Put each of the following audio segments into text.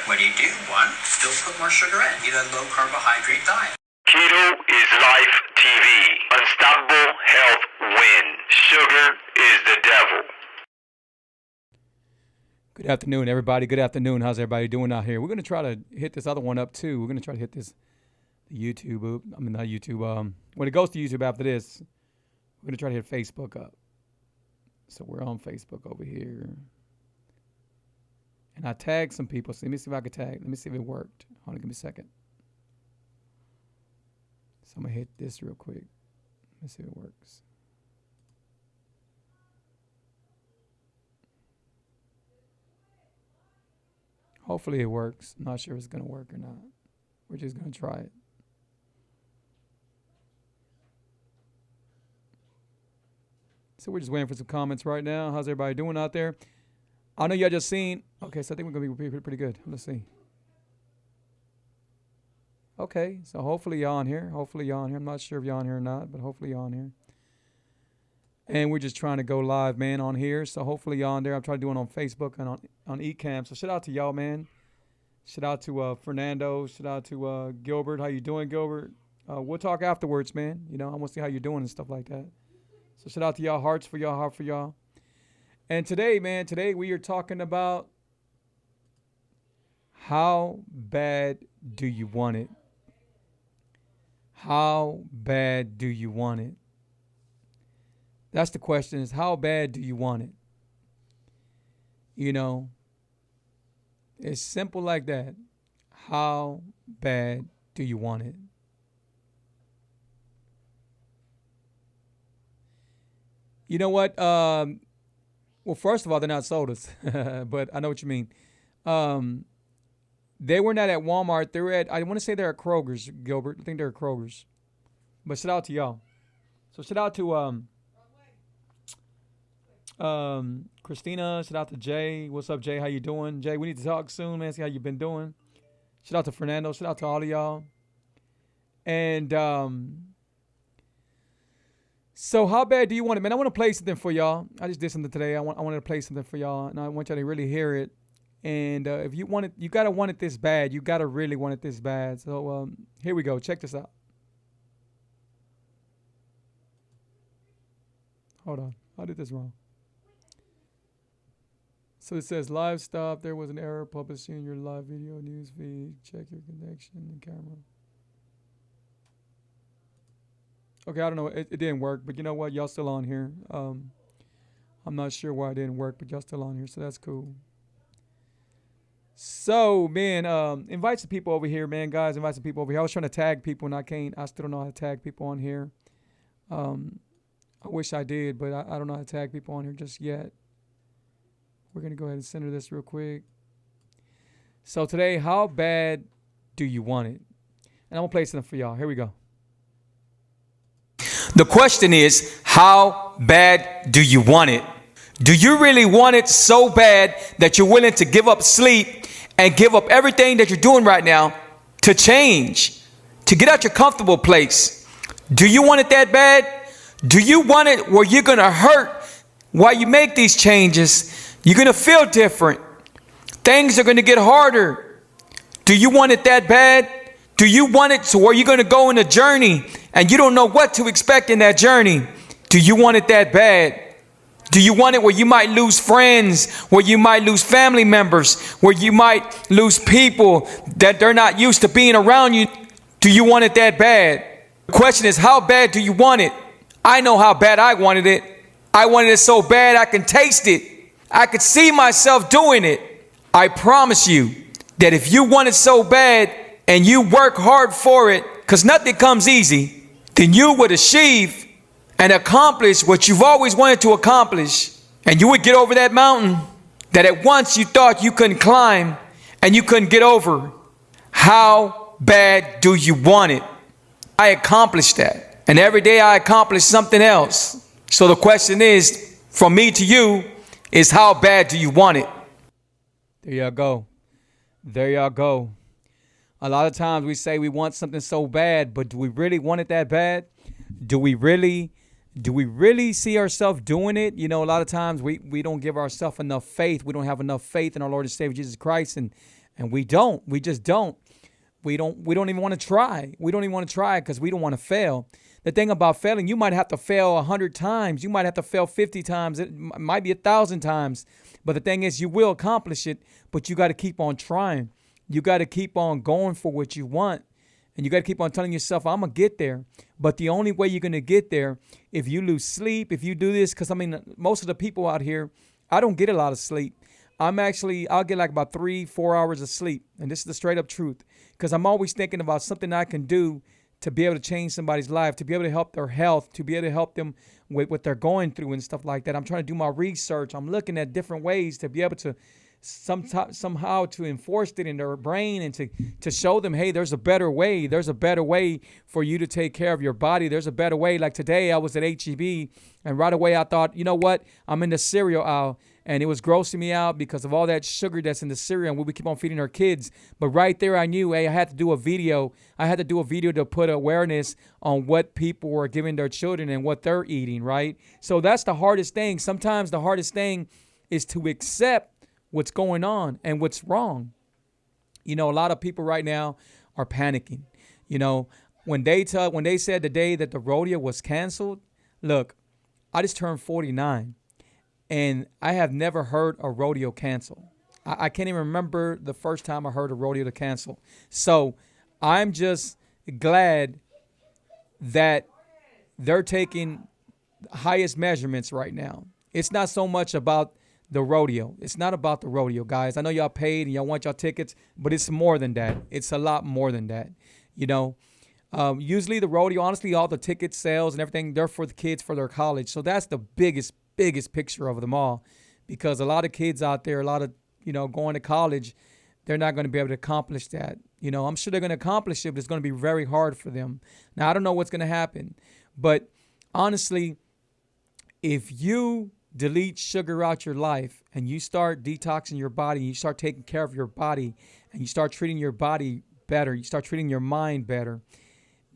What do? One, still put more sugar in. Eat a low carbohydrate diet. Keto is Life TV. Unstoppable health win. Sugar is the devil. Good afternoon, everybody. Good afternoon. How's everybody doing out here? We're going to try to hit this other one up, too. We're going to try to hit this YouTube. Not YouTube. When it goes to YouTube after this, we're going to try to hit Facebook up. So we're on Facebook over here. And I tagged some people. So let me see if I can tag. Let me see if it worked. Hold on, give me a second. So I'm going to hit this real quick. Let's see if it works. Hopefully it works. I'm not sure if it's going to work or not. We're just going to try it. So we're just waiting for some comments right now. How's everybody doing out there? I know y'all just seen. Okay, so I think we're going to be pretty good. Let's see. Okay, so hopefully y'all on here. I'm not sure if y'all on here or not, but hopefully y'all on here. And we're just trying to go live, man, on here. So hopefully y'all on there. I'm trying to do it on Facebook and on Ecamm. So shout out to y'all, man. Shout out to Fernando. Shout out to Gilbert. How you doing, Gilbert? We'll talk afterwards, man. You know, I want to see how you're doing and stuff like that. So shout out to y'all. Heart for y'all. And today, man, we are talking about how bad do you want it? How bad do you want it? That's the question, is how bad do you want it? You know, it's simple like that. How bad do you want it? You know what? Well, first of all, they're not sodas, but I know what you mean. They were not at Walmart. They were at, I want to say they're at Kroger's, Gilbert. I think they're at Kroger's. But shout out to y'all. So shout out to Christina. Shout out to Jay. What's up, Jay? How you doing? Jay, we need to talk soon, man. See how you been doing. Shout out to Fernando. Shout out to all of y'all. And so how bad do you want it, man? I want to play something for y'all. I just did something today. I wanted to play something for y'all, and I want y'all to really hear it. And if you want it, you gotta want it this bad. You gotta really want it this bad. So here we go. Check this out. Hold on. I did this wrong. So it says live stop. There was an error publishing your live video news feed. Check your connection and camera. Okay, I don't know. It didn't work, but you know what? Y'all still on here. I'm not sure why it didn't work, but y'all still on here, so that's cool. So, man, invite some people over here, man. Guys, invite some people over here. I was trying to tag people, and I still don't know how to tag people on here. I wish I did, but I don't know how to tag people on here just yet. We're going to go ahead and center this real quick. So today, how bad do you want it? And I'm going to play something for y'all. Here we go. The question is, how bad do you want it? Do you really want it so bad that you're willing to give up sleep and give up everything that you're doing right now to change, to get out your comfortable place? Do you want it that bad? Do you want it where you're going to hurt while you make these changes? You're going to feel different. Things are going to get harder. Do you want it that bad? Do you want it to where you're going to go on a journey and you don't know what to expect in that journey? Do you want it that bad? Do you want it where you might lose friends, where you might lose family members, where you might lose people that they're not used to being around you? Do you want it that bad? The question is, how bad do you want it? I know how bad I wanted it. I wanted it so bad I can taste it. I could see myself doing it. I promise you that if you want it so bad and you work hard for it, because nothing comes easy, then you would achieve and accomplish what you've always wanted to accomplish. And you would get over that mountain that at once you thought you couldn't climb and you couldn't get over. How bad do you want it? I accomplished that. And every day I accomplish something else. So the question is, from me to you, is how bad do you want it? There y'all go. There y'all go. A lot of times we say we want something so bad, but do we really want it that bad? Do we really see ourselves doing it? You know, a lot of times we don't give ourselves enough faith. We don't have enough faith in our Lord and Savior Jesus Christ. And And we don't. We just don't. We don't even want to try. We don't even want to try because we don't want to fail. The thing about failing, you might have to fail 100 times. You might have to fail 50 times. It might be 1,000 times. But the thing is, you will accomplish it, but you got to keep on trying. You got to keep on going for what you want. And you got to keep on telling yourself, I'm going to get there. But the only way you're going to get there, if you lose sleep, if you do this, because I mean, most of the people out here, I don't get a lot of sleep. I'll get like about 3-4 hours of sleep. And this is the straight up truth. Because I'm always thinking about something I can do to be able to change somebody's life, to be able to help their health, to be able to help them with what they're going through and stuff like that. I'm trying to do my research. I'm looking at different ways to be able to somehow to enforce it in their brain and to show them, hey, there's a better way. There's a better way for you to take care of your body. There's a better way. Like today I was at HEB and right away I thought, you know what? I'm in the cereal aisle and it was grossing me out because of all that sugar that's in the cereal and we keep on feeding our kids. But right there I knew, hey, I had to do a video. I had to do a video to put awareness on what people were giving their children and what they're eating, right? So that's the hardest thing. Sometimes the hardest thing is to accept what's going on and what's wrong. You know, a lot of people right now are panicking. You know, when they said the day that the rodeo was canceled, look, I just turned 49 and I have never heard a rodeo cancel. I can't even remember the first time I heard a rodeo to cancel. So I'm just glad that they're taking highest measurements right now. It's not so much about the rodeo. It's not about the rodeo, guys. I know y'all paid and y'all want y'all tickets, but it's more than that. It's a lot more than that. You know, usually the rodeo, honestly, all the ticket sales and everything, they're for the kids for their college. So that's the biggest picture of them all, because a lot of kids out there, a lot of, you know, going to college, they're not going to be able to accomplish that. You know, I'm sure they're going to accomplish it, but it's going to be very hard for them. Now, I don't know what's going to happen, but honestly, if you delete sugar out your life and you start detoxing your body, you start taking care of your body and you start treating your body better, you start treating your mind better,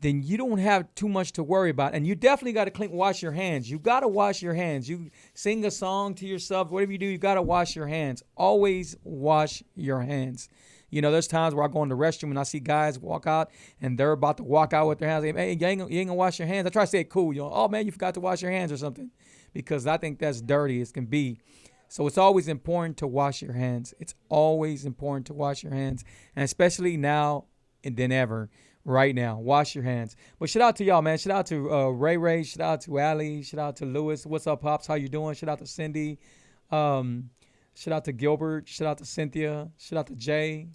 then you don't have too much to worry about. And you definitely got to wash your hands. You got to wash your hands. You sing a song to yourself, whatever you do, you got to wash your hands. Always wash your hands. You know, there's times where I go in the restroom and I see guys walk out and they're about to walk out with their hands. Hey, you ain't gonna wash your hands. I try to say it cool. You know, oh man, you forgot to wash your hands or something, because I think that's dirty as can be. So it's always important to wash your hands. It's always important to wash your hands. And especially now and then ever, right now, wash your hands. But shout out to y'all, man. Shout out to Ray. Shout out to Allie. Shout out to Lewis. What's up, Pops? How you doing? Shout out to Cindy. Shout out to Gilbert. Shout out to Cynthia. Shout out to Jay.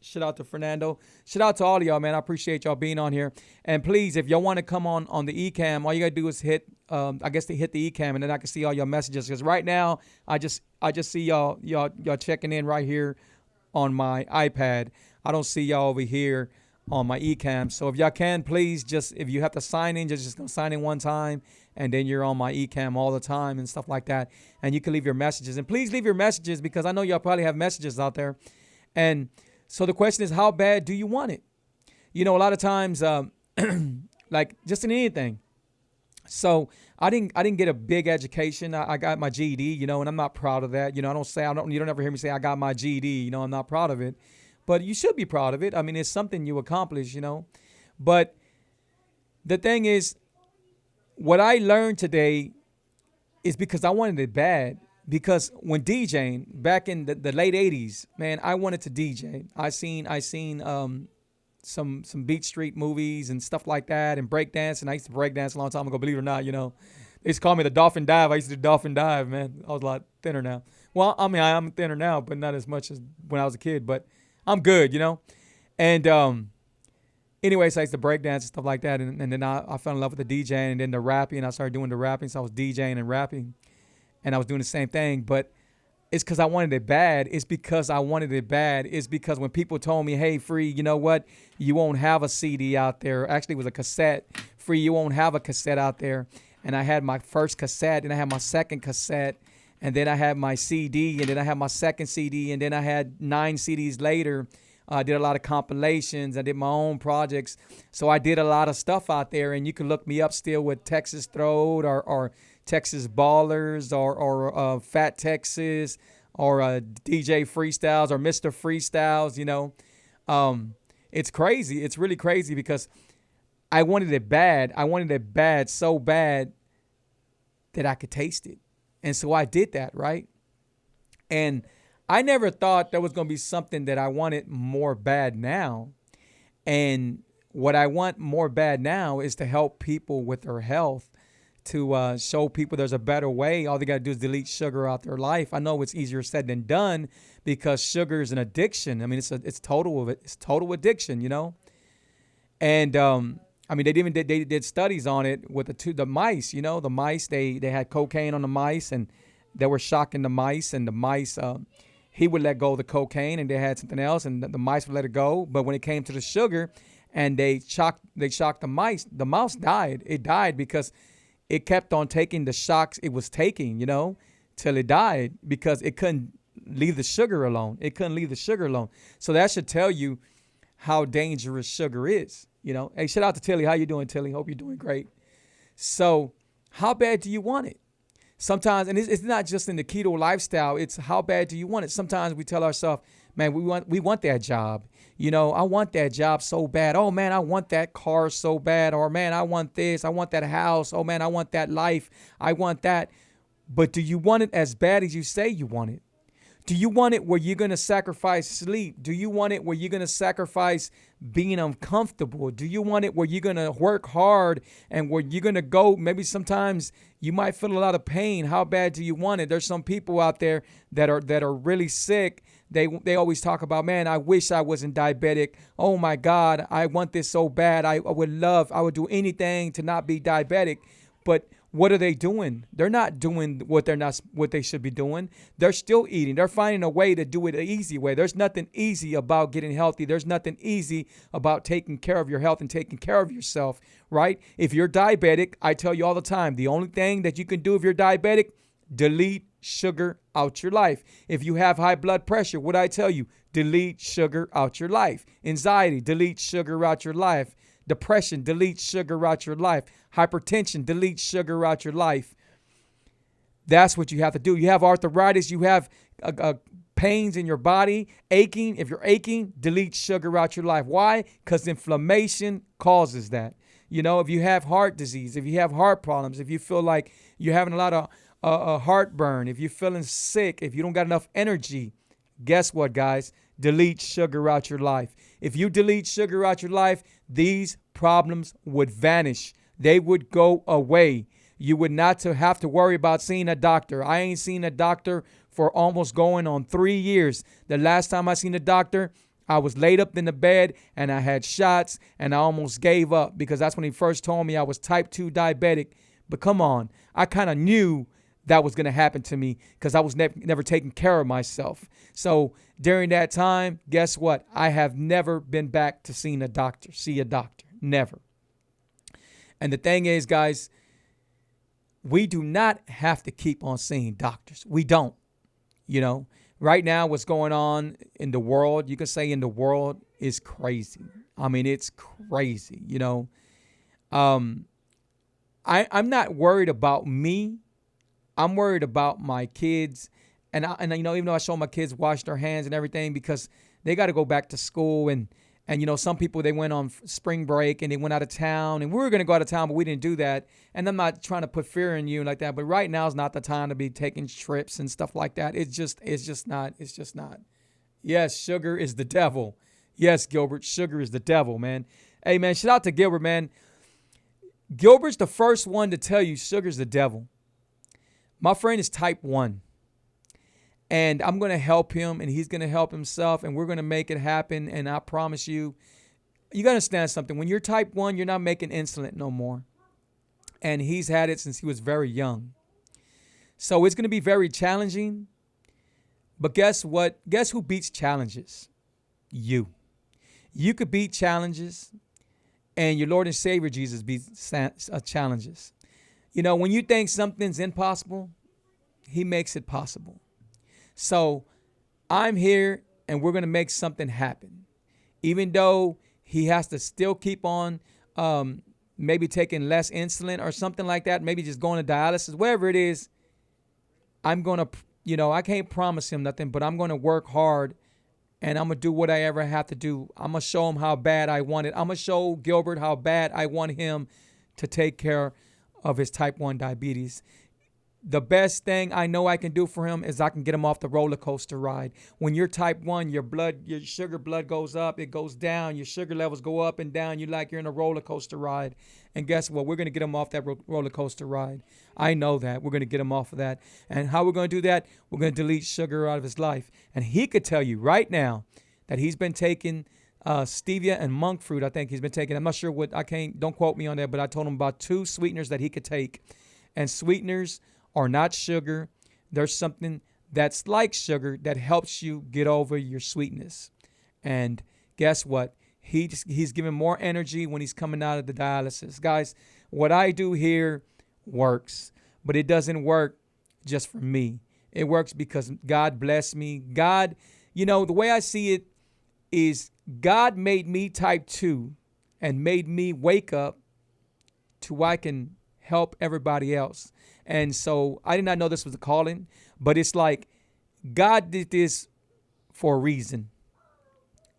Shout out to Fernando. Shout out to all of y'all, man. I appreciate y'all being on here. And please, if y'all want to come on the eCam, all you got to do is hit, I guess they hit the eCam, and then I can see all your messages. Because right now, I just see y'all checking in right here on my iPad. I don't see y'all over here on my eCam. So if y'all can, please, just if you have to sign in, just gonna sign in one time, and then you're on my eCam all the time and stuff like that. And you can leave your messages. And please leave your messages, because I know y'all probably have messages out there. And so the question is, how bad do you want it? You know, a lot of times, like just in anything. So I didn't get a big education. I got my GED, you know, and I'm not proud of that. You know, you don't ever hear me say I got my GED. You know, I'm not proud of it. But you should be proud of it. I mean, it's something you accomplish, you know. But the thing is, what I learned today is because I wanted it bad. Because when DJing back in the late 80s, man, I wanted to DJ. I seen some Beat Street movies and stuff like that, and breakdance. And I used to breakdance a long time ago, believe it or not, you know. They used to call me the Dolphin Dive. I used to do Dolphin Dive, man. I was a lot thinner now. Well, I mean, I'm thinner now, but not as much as when I was a kid. But I'm good, you know. And anyways, I used to breakdance and stuff like that. And then I fell in love with the DJing and then the rapping. I started doing the rapping, so I was DJing and rapping. And I was doing the same thing. But it's because I wanted it bad. It's because I wanted it bad. It's because when people told me, hey, Free, you know what? You won't have a CD out there. Actually, it was a cassette. Free, you won't have a cassette out there. And I had my first cassette, and I had my second cassette. And then I had my CD, and then I had my second CD, and then I had 9 CDs later. I did a lot of compilations. I did my own projects. So I did a lot of stuff out there, and you can look me up still with Texas Throat or Texas Ballers or Fat Texas or DJ Freestyles or Mr. Freestyles, it's crazy. It's really crazy because I wanted it bad. I wanted it bad, so bad that I could taste it. And so I did that, right? And I never thought there was going to be something that I wanted more bad now. And what I want more bad now is to help people with their health, to show people there's a better way. All they got to do is delete sugar out their life. I know it's easier said than done because sugar is an addiction. I mean, it's total addiction, And I mean, they did studies on it with the mice. The mice they had cocaine on the mice, and they were shocking the mice, and the mice he would let go of the cocaine, and they had something else, and the mice would let it go. But when it came to the sugar, and they shocked the mice, the mouse died. It died because it kept on taking the shocks it was taking, till it died because it couldn't leave the sugar alone. So that should tell you how dangerous sugar is. Hey, shout out to Tilly. How you doing, Tilly? Hope you're doing great. So how bad do you want it? Sometimes, and it's not just in the keto lifestyle, it's how bad do you want it? Sometimes we tell ourselves, man, we want that job. I want that job so bad. Oh, man, I want that car so bad. Or, man, I want this. I want that house. Oh, man, I want that life. I want that. But do you want it as bad as you say you want it? Do you want it where you're going to sacrifice sleep? Do you want it where you're going to sacrifice being uncomfortable? Do you want it where you're going to work hard and where you're going to go? Maybe sometimes you might feel a lot of pain. How bad do you want it? There's some people out there that are really sick. They always talk about, man, I wish I wasn't diabetic. Oh my God, I want this so bad. I would do anything to not be diabetic. But what are they doing? They're not doing what they should be doing. They're still eating. They're finding a way to do it an easy way. There's nothing easy about getting healthy. There's nothing easy about taking care of your health and taking care of yourself, right? If you're diabetic, I tell you all the time, the only thing that you can do if you're diabetic, delete sugar out your life. If you have high blood pressure, what I tell you, delete sugar out your life. Anxiety, delete sugar out your life. Depression, delete sugar out your life. Hypertension, delete sugar out your life. That's what you have to do. You have arthritis, you have pains in your body, aching. If you're aching, delete sugar out your life. Why? Because inflammation causes that. If you have heart disease, if you have heart problems, if you feel like you're having a lot of heartburn, if you're feeling sick, if you don't got enough energy, guess what, guys? Delete sugar out your life. If you delete sugar out your life, these problems would vanish. They would go away. You would not have to worry about seeing a doctor. I ain't seen a doctor for almost going on 3 years. The last time I seen a doctor, I was laid up in the bed and I had shots and I almost gave up because that's when he first told me I was type 2 diabetic. But come on, I kind of knew that was going to happen to me because I was never taking care of myself. So during that time, guess what? I have never been back to see a doctor. Never. And the thing is, guys, we do not have to keep on seeing doctors. We don't. Right now, what's going on in the world, you can say in the world, is crazy. I mean, it's crazy, I'm not worried about me. I'm worried about my kids. And even though I show my kids wash their hands and everything because they got to go back to school. And some people, they went on spring break and they went out of town. And we were going to go out of town, but we didn't do that. And I'm not trying to put fear in you like that. But right now is not the time to be taking trips and stuff like that. It's just not. Yes, sugar is the devil. Yes, Gilbert, sugar is the devil, man. Hey, man, shout out to Gilbert, man. Gilbert's the first one to tell you sugar's the devil. My friend is type 1. And I'm going to help him and he's going to help himself and we're going to make it happen. And I promise you, you got to understand something. When you're type 1, you're not making insulin no more. And he's had it since he was very young. So it's going to be very challenging. But guess what? Guess who beats challenges? You. You could beat challenges and your Lord and Savior Jesus beats challenges. When you think something's impossible, he makes it possible. So I'm here and we're going to make something happen. Even though he has to still keep on maybe taking less insulin or something like that, maybe just going to dialysis, whatever it is, I'm going to I can't promise him nothing, but I'm going to work hard and I'm going to do what I ever have to do. I'm going to show him how bad I want it. I'm going to show Gilbert how bad I want him to take care of his type 1 diabetes. The best thing I know I can do for him is I can get him off the roller coaster ride. When you're type 1, your sugar blood goes up, it goes down, your sugar levels go up and down. You're in a roller coaster ride. And guess what? We're going to get him off that roller coaster ride. I know that. We're going to get him off of that. And how we're going to do that? We're going to delete sugar out of his life. And he could tell you right now that he's been taking stevia and monk fruit. I think he's been taking. I'm not sure what. Don't quote me on that, but I told him about 2 sweeteners that he could take. And sweeteners are not sugar. There's something that's like sugar that helps you get over your sweetness. And guess what? He's giving more energy when he's coming out of the dialysis. Guys, what I do here works, but it doesn't work just for me. It works because God blessed me. God, the way I see it is God made me type 2 and made me wake up to where I can help everybody else. And so I did not know this was a calling, but it's like God did this for a reason.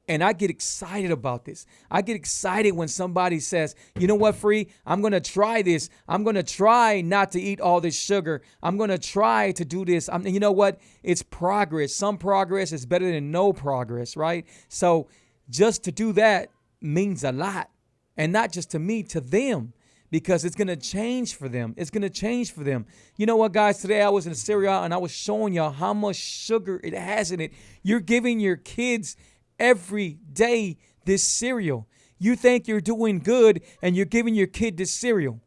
And I get excited about this. I get excited when somebody says, you know what, Free, I'm going to try this. I'm going to try not to eat all this sugar. I'm going to try to do this. You know what? It's progress. Some progress is better than no progress, right? So just to do that means a lot. And not just to me, to them. Because it's going to change for them. It's going to change for them. You know what, guys? Today I was in a cereal and I was showing y'all how much sugar it has in it. You're giving your kids every day this cereal. You think you're doing good and you're giving your kid this cereal.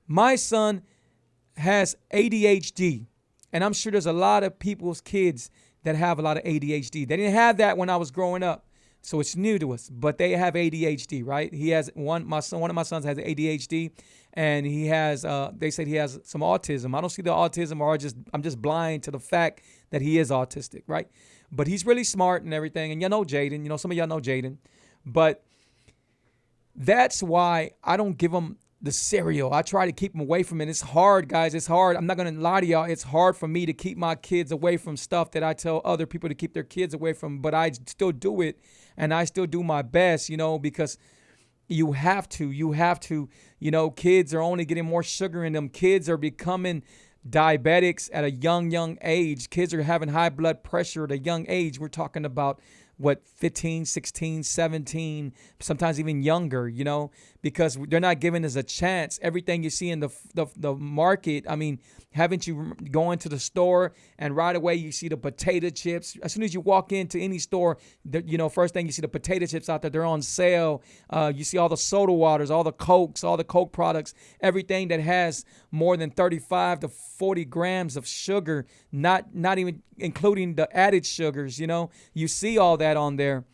My son has ADHD. And I'm sure there's a lot of people's kids that have a lot of ADHD. They didn't have that when I was growing up. So it's new to us, but they have ADHD, right? He has one of my sons has ADHD, and he has, they said he has some autism. I don't see the autism, or I'm just blind to the fact that he is autistic, right? But he's really smart and everything. And Jaden, some of y'all know Jaden, but that's why I don't give him the cereal. I try to keep him away from it. It's hard, guys. It's hard. I'm not going to lie to y'all. It's hard for me to keep my kids away from stuff that I tell other people to keep their kids away from, but I still do it. And I still do my best, because you have to, kids are only getting more sugar in them. Kids are becoming diabetics at a young age. Kids are having high blood pressure at a young age. We're talking about 15, 16, 17, sometimes even younger, because they're not giving us a chance. Everything you see in the market, haven't you go into the store and right away you see the potato chips? As soon as you walk into any store, first thing you see the potato chips out there, they're on sale. You see all the soda waters, all the Cokes, all the Coke products, everything that has more than 35 to 40 grams of sugar, not even including the added sugars, you see all that on there.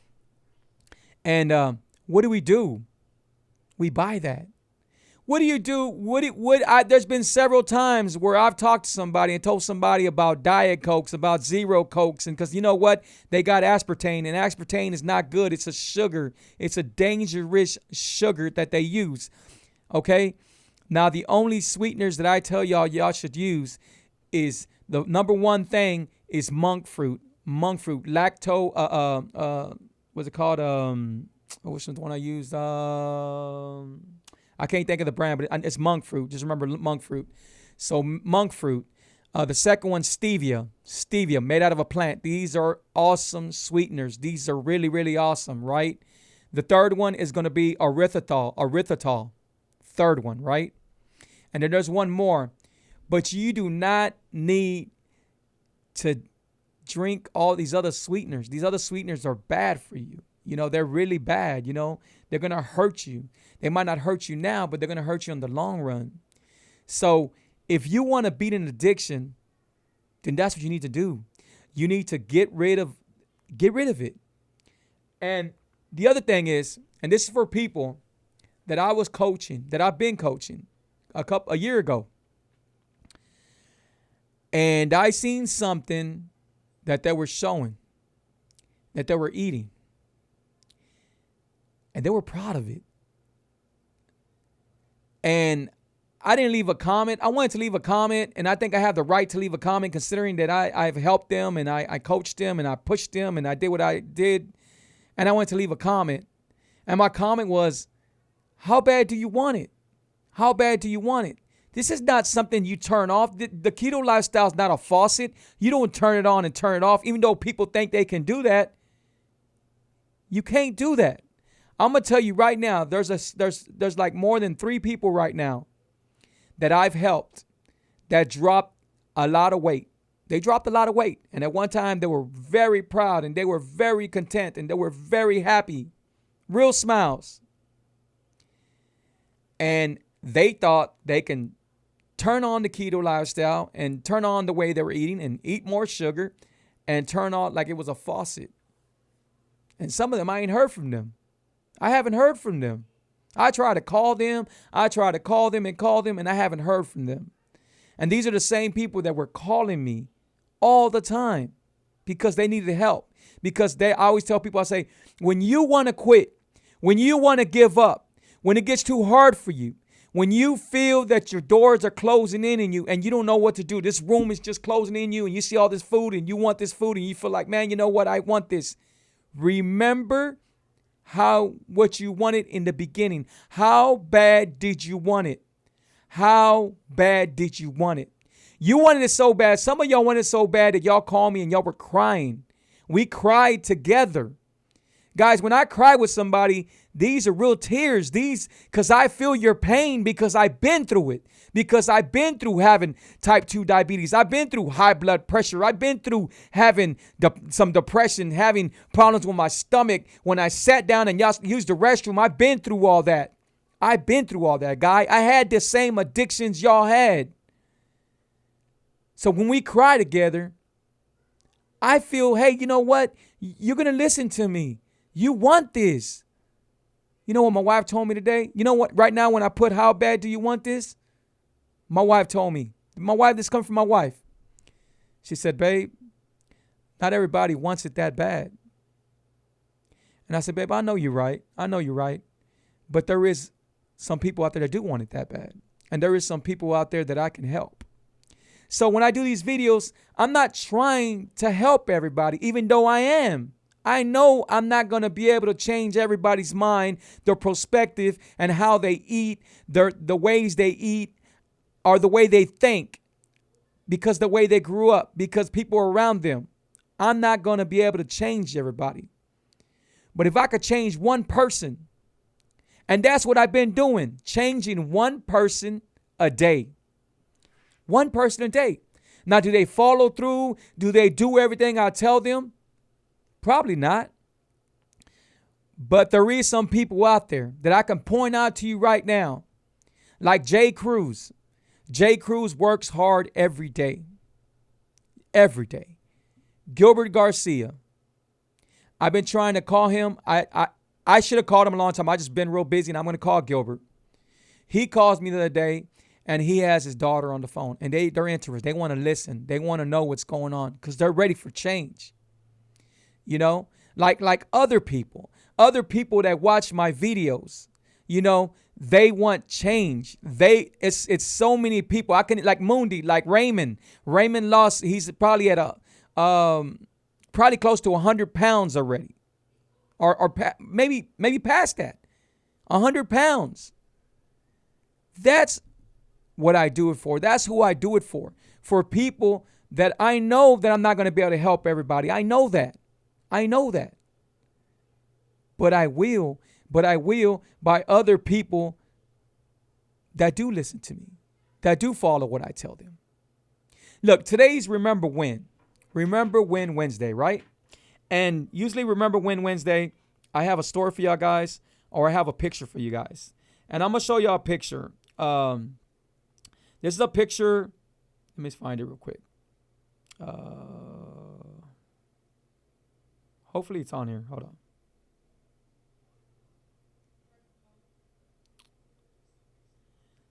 And what do? We buy that. What do you do? There's been several times where I've talked to somebody and told somebody about Diet Cokes, about Zero Cokes, and because you know what? They got aspartame, and aspartame is not good. It's a sugar. It's a dangerous sugar that they use. Okay? Now, the only sweeteners that I tell y'all should use is the number one thing is monk fruit. Monk fruit, what's it called? Which one's the one I used? I can't think of the brand, but it's monk fruit. Just remember monk fruit. So monk fruit. The second one, stevia. Stevia, made out of a plant. These are awesome sweeteners. These are really, really awesome, right? The third one is going to be erythritol. Third one, right? And then there's one more. But you do not need to drink all these other sweeteners. These other sweeteners are bad for you. They're really bad. They're going to hurt you. They might not hurt you now, but they're going to hurt you in the long run. So if you want to beat an addiction, then that's what you need to do. You need to get rid of it. And the other thing is, and this is for people that I was coaching, that I've been coaching a year ago. And I seen something that they were showing, that they were eating. And they were proud of it. And I didn't leave a comment. I wanted to leave a comment, and I think I have the right to leave a comment considering that I've helped them and I coached them and I pushed them and I did what I did. And I wanted to leave a comment. And my comment was, how bad do you want it? How bad do you want it? This is not something you turn off. The keto lifestyle is not a faucet. You don't turn it on and turn it off, even though people think they can do that. You can't do that. I'm gonna tell you right now. There's like more than 3 people right now that I've helped that dropped a lot of weight. They dropped a lot of weight, and at one time they were very proud and they were very content and they were very happy, real smiles. And they thought they can turn on the keto lifestyle and turn on the way they were eating and eat more sugar and turn on like it was a faucet. And some of them, I ain't heard from them. I haven't heard from them. I try to call them. I try to call them, and I haven't heard from them. And these are the same people that were calling me all the time because they needed help. Because I always tell people, I say, when you want to quit, when you want to give up, when it gets too hard for you, when you feel that your doors are closing in on you and you don't know what to do, this room is just closing in you and you see all this food and you want this food and you feel like, man, you know what? I want this. Remember what you wanted in the beginning. How bad did you want it? How bad did you want it? You wanted it so bad. Some of y'all wanted it so bad that y'all called me and y'all were crying. We cried together. Guys, when I cry with somebody, these are real tears. Because I feel your pain because I've been through it. Because I've been through having type 2 diabetes. I've been through high blood pressure. I've been through having some depression, having problems with my stomach. When I sat down and y'all used the restroom, I've been through all that. I've been through all that, guy. I had the same addictions y'all had. So when we cry together, I feel, hey, you know what? You're going to listen to me. You want this. You know what my wife told me today? You know what? Right now, when I put how bad do you want this? My wife told me. This comes from my wife. She said, babe, not everybody wants it that bad. And I said, babe, I know you're right. I know you're right. But there is some people out there that do want it that bad. And there is some people out there that I can help. So when I do these videos, I'm not trying to help everybody, even though I am. I know I'm not going to be able to change everybody's mind, their perspective, and how they eat, the ways they eat, or the way they think, because the way they grew up, because people are around them. I'm not going to be able to change everybody. But if I could change one person, and that's what I've been doing, changing one person a day. One person a day. Now, do they follow through? Do they do everything I tell them? Probably not. But there is some people out there that I can point out to you right now, like Jay Cruz. Jay Cruz works hard every day. Every day. Gilbert Garcia. I've been trying to call him. I should have called him a long time. I just been real busy, and I'm going to call Gilbert. He calls me the other day, and he has his daughter on the phone, and they're interested. They want to listen. They want to know what's going on because they're ready for change. You know, like other people that watch my videos, you know, they want change. It's so many people. I can, like Mundi, like Raymond. Raymond lost. He's probably at probably close to 100 pounds already, or maybe past that, 100 pounds. That's what I do it for. That's who I do it for people that I know that I'm not going to be able to help everybody. I know that. But I will by other people that do listen to me, that do follow what I tell them. Look, today's Remember When Wednesday, right? And usually Remember When Wednesday, I have a story for y'all guys, or I have a picture for you guys. And I'm going to show y'all a picture. This is a picture. Let me find it real quick. Hopefully it's on here. Hold on.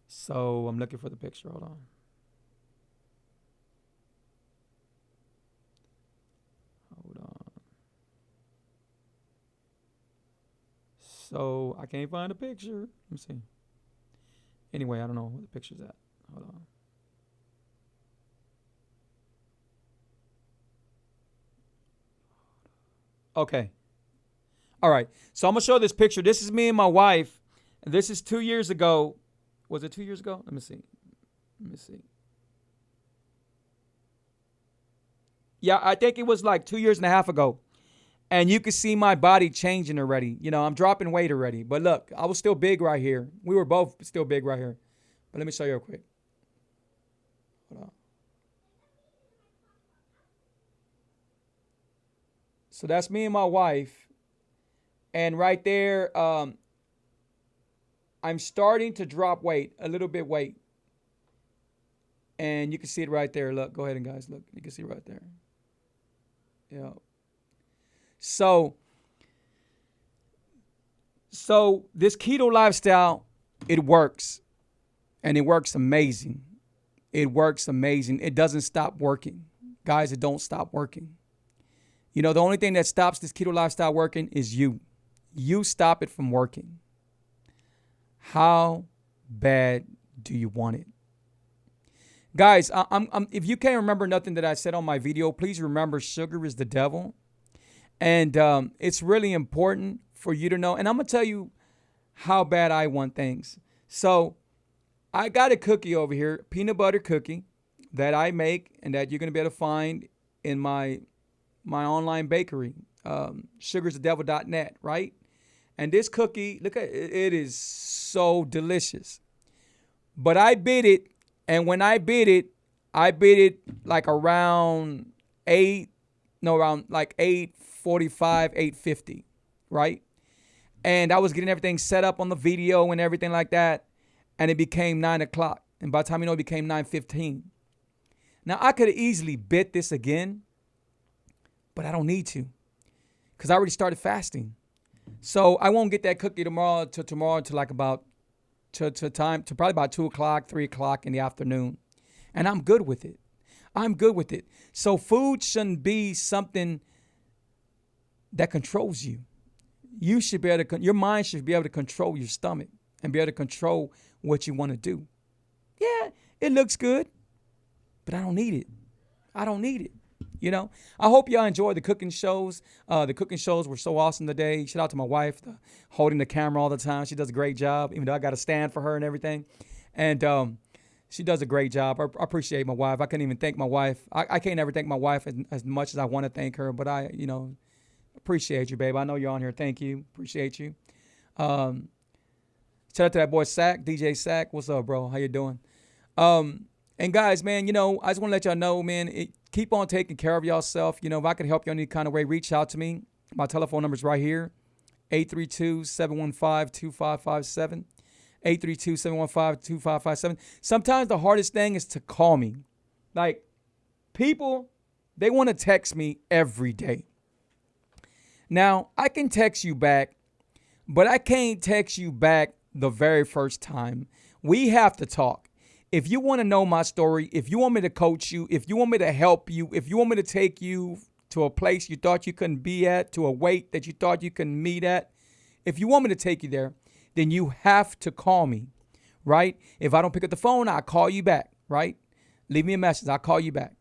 So I'm looking for the picture. Hold on. So I can't find a picture. Let me see. Anyway, I don't know where the picture's at. Hold on. Okay. All right. So I'm going to show this picture. This is me and my wife. And this is 2 years ago. Was it 2 years ago? Let me see. Yeah, I think it was like 2 years and a half ago. And you can see my body changing already. You know, I'm dropping weight already. But look, I was still big right here. We were both still big right here. But let me show you real quick. Hold on. So that's me and my wife. And right there, I'm starting to drop weight, a little bit weight. And you can see it right there. Look, go ahead and guys, look. You can see it right there. Yeah. So this keto lifestyle, it works. And it works amazing. It works amazing. It doesn't stop working. Guys, it don't stop working. You know, the only thing that stops this keto lifestyle working is you. You stop it from working. How bad do you want it? Guys, if you can't remember nothing that I said on my video, please remember sugar is the devil. And it's really important for you to know. And I'm going to tell you how bad I want things. So I got a cookie over here, peanut butter cookie, that I make and that you're going to be able to find in my online bakery, sugarsthedevil.net, right? And this cookie, look at it, it is so delicious. But I bid it, and when I bid it like around 8:45, 8:50, right? And I was getting everything set up on the video and everything like that, and it became 9 o'clock. And by the time you know, it became 9:15. Now, I could have easily bid this again, but I don't need to because I already started fasting. So I won't get that cookie tomorrow to like about to probably about 2 o'clock, 3 o'clock in the afternoon. And I'm good with it. I'm good with it. So food shouldn't be something that controls you. You should be able to, your mind should be able to control your stomach and be able to control what you want to do. Yeah, it looks good, but I don't need it. I don't need it. You know, I hope y'all enjoy the cooking shows. The cooking shows were so awesome today. Shout out to my wife, holding the camera all the time. She does a great job, even though I got a stand for her and everything. And she does a great job. I appreciate my wife. I can't even thank my wife. I can't ever thank my wife as much as I want to thank her. But I, appreciate you, babe. I know you're on here. Thank you. Appreciate you. Shout out to that boy Sack, DJ Sack. What's up, bro? How you doing? And guys, man, I just want to let y'all know, man, keep on taking care of yourself. If I could help you in any kind of way, reach out to me. My telephone number is right here, 832-715-2557, 832-715-2557. Sometimes the hardest thing is to call me. Like, people, they want to text me every day. Now, I can text you back, but I can't text you back the very first time. We have to talk. If you want to know my story, if you want me to coach you, if you want me to help you, if you want me to take you to a place you thought you couldn't be at, to a weight that you thought you couldn't meet at, if you want me to take you there, then you have to call me, right? If I don't pick up the phone, I'll call you back, right? Leave me a message. I'll call you back.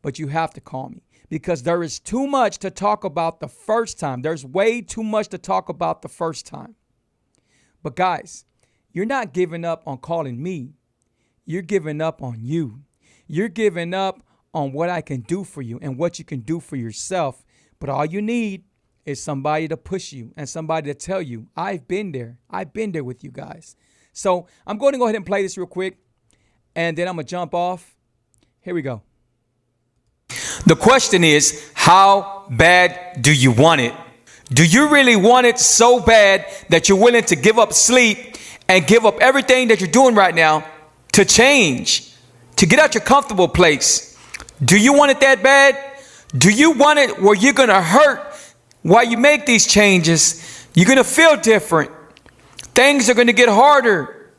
But you have to call me because there is too much to talk about the first time. There's way too much to talk about the first time. But guys, you're not giving up on calling me. You're giving up on you. You're giving up on what I can do for you and what you can do for yourself. But all you need is somebody to push you and somebody to tell you, I've been there. I've been there with you guys. So I'm going to go ahead and play this real quick, and then I'm going to jump off. Here we go. The question is, how bad do you want it? Do you really want it so bad that you're willing to give up sleep and give up everything that you're doing right now to change, to get out your comfortable place? Do you want it that bad? Do you want it where you're going to hurt while you make these changes? You're going to feel different. Things are going to get harder.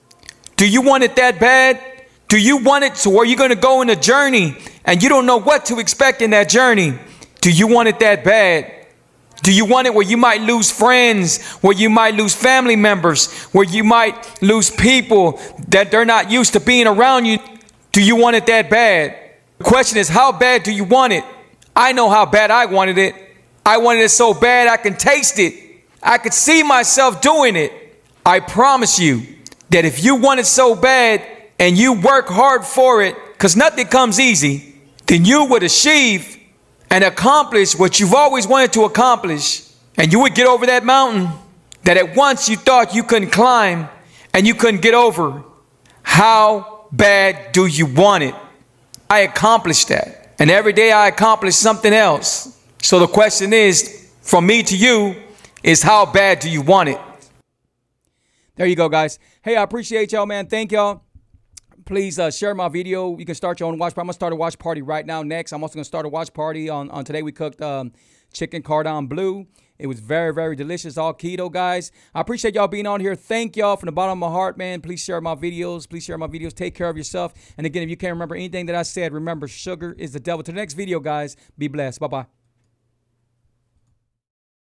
Do you want it that bad? Do you want it to where you're going to go on a journey and you don't know what to expect in that journey? Do you want it that bad? Do you want it where you might lose friends, where you might lose family members, where you might lose people that they're not used to being around you? Do you want it that bad? The question is, how bad do you want it? I know how bad I wanted it. I wanted it so bad I can taste it. I could see myself doing it. I promise you that if you want it so bad and you work hard for it, because nothing comes easy, then you would achieve and accomplish what you've always wanted to accomplish. And you would get over that mountain that at once you thought you couldn't climb and you couldn't get over. How bad do you want it? I accomplished that. And every day I accomplish something else. So the question is, from me to you, is how bad do you want it? There you go, guys. Hey, I appreciate y'all, man. Thank y'all. Please share my video. You can start your own watch party. I'm going to start a watch party right now next. I'm also going to start a watch party on today. We cooked chicken cordon bleu. It was very, very delicious. All keto, guys. I appreciate y'all being on here. Thank y'all from the bottom of my heart, man. Please share my videos. Please share my videos. Take care of yourself. And again, if you can't remember anything that I said, remember, sugar is the devil. To the next video, guys. Be blessed. Bye-bye.